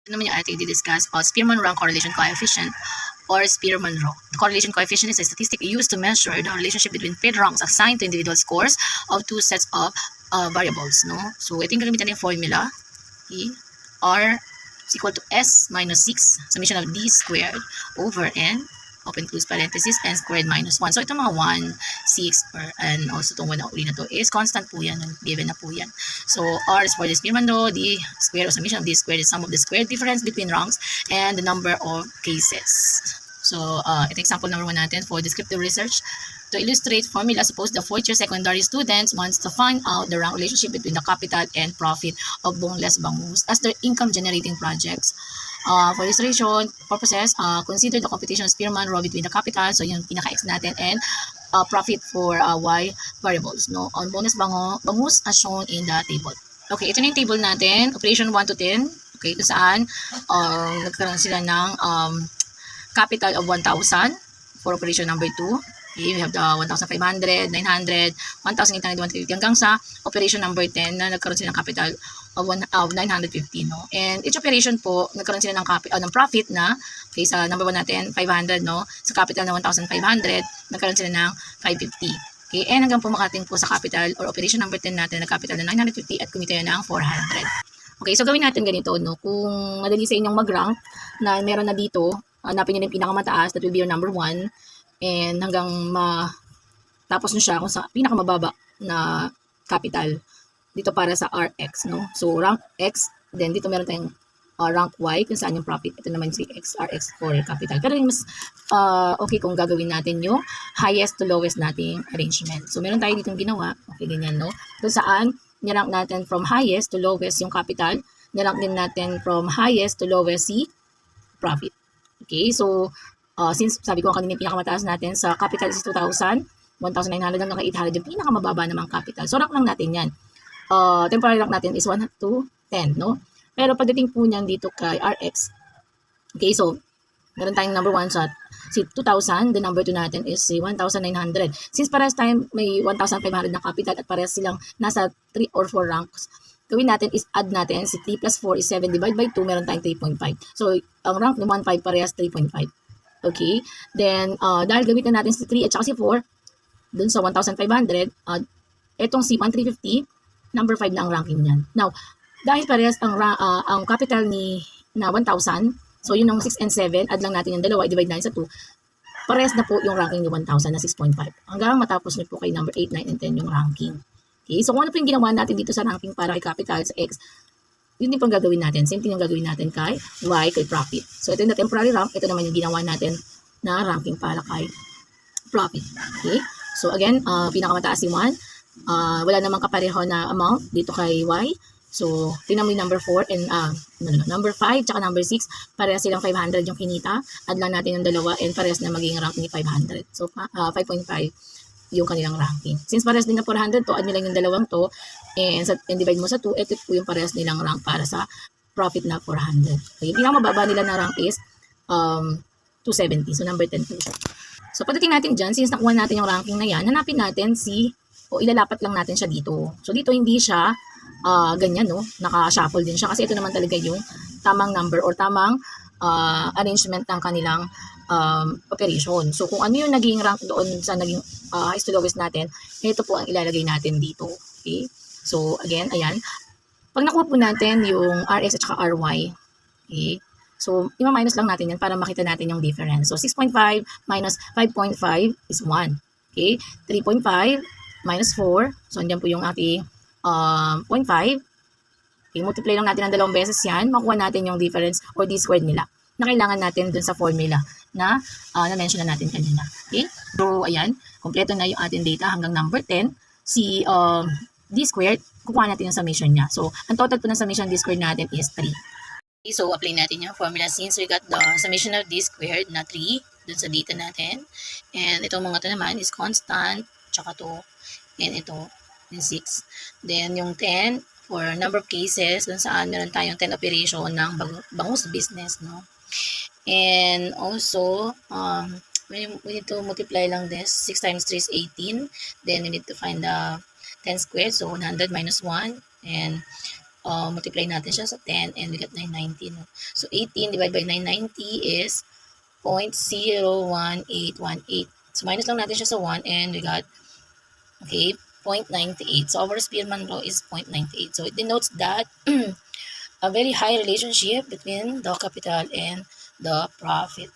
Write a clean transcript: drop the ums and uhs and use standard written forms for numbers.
Ito naman yung ating di-discuss about Spearman-Rank correlation coefficient or Spearman-Rho. The correlation coefficient is a statistic used to measure the relationship between paired ranks assigned to individual scores of two sets of variables. No? So, ito yung gagamitan ng formula. Okay? R is equal to S minus 6 summation of D squared over N open close parenthesis, n squared minus 1. So, ito mga 1, 6, and also itong 1 na uli na to is constant po yan. Given na po yan. So, R is for the Spearman-Rho, D squared or summation of D squared is sum of the squared difference between ranks and the number of cases. So, ito example number 1 natin for descriptive research. To illustrate formula, suppose the fourth-year secondary students wants to find out the rank relationship between the capital and profit of boneless bangus as their income-generating projects. For illustration purposes, consider the computation of Spearman-Rho between the capital, so yung pinaka-x natin, and profit for y variables, no, on bonus bangus as shown in the table. Okay, ito na yung table natin, operation 1 to 10, okay, kung saan nagkaroon sila ng capital of 1,000 for operation number 2. Okay, we have the 1,500, 900, 1,800, 150 hanggang sa operation number 10 na nagkaroon sila ng capital of 950, no? And each operation po, nagkaroon sila ng profit na, okay, sa number 1 natin, 500, no? Sa capital na 1,500, nagkaroon sila ng 550. Okay, and hanggang po makating po sa capital or operation number 10 natin, na capital na 950 at kumita yan ng 400. Okay, so gawin natin ganito, no? Kung madali sa inyong mag-rank na meron na dito, hanapin nyo yung pinakamataas, that will be your number 1. And hanggang tapos nyo siya kung sa pinakamababa na capital dito para sa RX, no? So, rank X, then dito meron tayong rank Y kung saan yung profit. Ito naman si RX for capital. Pero yung mas okay kung gagawin natin yung highest to lowest nating arrangement. So, meron tayo ditong ginawa. Okay, ganyan, no? Kung saan, nirank natin from highest to lowest yung capital. Nirank din natin from highest to lowest si profit. Okay, so, since sabi ko kanina yung pinakamataas natin sa capital is 2,000, 1,900 hanggang 800 yung pinakamababa namang capital. So, rank lang natin yan. Temporary rank natin is 1 to 10, no? Pero pagdating po niyan dito kay RX, okay, so, meron tayong number 1 sa si 2,000, the number 2 natin is si 1,900. Since parehas time may 1,500 na capital at parehas silang nasa 3 or 4 ranks, gawin natin is add natin si 3 plus 4 is 7 divided by 2, meron tayong 3.5. So, ang rank ni 1,5 parehas 3.5. Okay? Then, dahil gamitin natin si 3 at saka si 4, dun sa 1,500, etong si 1,350, number 5 na ang ranking niyan. Now, dahil parehas ang capital na 1,000, so yun ang 6 and 7, add lang natin yung dalawa, i-divide natin sa 2, parehas na po yung ranking ni 1,000 na 6.5. Hanggang matapos nyo po kay number 8, 9, and 10 yung ranking. Okay? So, kung ano po yung ginawa natin dito sa ranking para kay capital sa X, yun din pong gagawin natin. Same thing yung gagawin natin kay Y, kay profit. So, ito yung temporary rank. Ito naman yung ginawa natin na ranking para kay profit. Okay? So, again, pinakamataas si 1. Wala namang kapareho na amount dito kay Y. So, tingnan mo yung number 4 and number 5 tsaka number 6. Parehas silang 500 yung kinita. Add lang natin yung dalawa and parehas na magiging rank ni 500. So, 5.5 yung kanilang ranking. Since parehas din na 400 to, add nyo lang yung dalawang to and divide mo sa 2, ito po yung parehas nilang rank para sa profit na 400. Okay, yung pinakamababa nila na rank is 270. So, number 10 po siya. So, pagdating natin dyan, since nakuha natin yung ranking na yan, hanapin natin ilalapat lang natin siya dito. So, dito hindi siya ganyan, no? Naka-shuffle din siya kasi ito naman talaga yung tamang number or tamang arrangement ng kanilang operation. So, kung ano yung naging rank doon sa naging highest to lowest natin, ito po ang ilalagay natin dito. Okay? So, again, ayan. Pag nakuha po natin yung RX at saka RY, okay? So, ima-minus lang natin yan para makita natin yung difference. So, 6.5 minus 5.5 is 1. Okay? 3.5 minus 4. So, andyan po yung ating 0.5. Okay, multiply lang natin ng dalawang beses yan. Makuha natin yung difference or D squared nila na kailangan natin dun sa formula na na-mention na natin kanina. Okay? So, ayan. Kompleto na yung ating data hanggang number 10. Si D squared, kukuha natin yung summation niya. So, ang total po ng summation D squared natin is 3. Okay, so, apply natin yung formula since we got the summation of D squared na 3 dun sa data natin. And itong mga to naman is constant, tsaka to, and ito, and 6. Then, yung 10, for number of cases, dun saan meron tayong 10 operation ng bangus business, no? And also, we need to multiply lang this. 6 times 3 is 18. Then, we need to find the 10 squared, so 100 minus 1. And multiply natin siya sa 10 and we got 990. No? So 18 divided by 990 is 0.01818. So minus lang natin siya sa 1 and we got, okay, 0.98. So our Spearman law is 0.98. So it denotes that a very high relationship between the capital and the profit.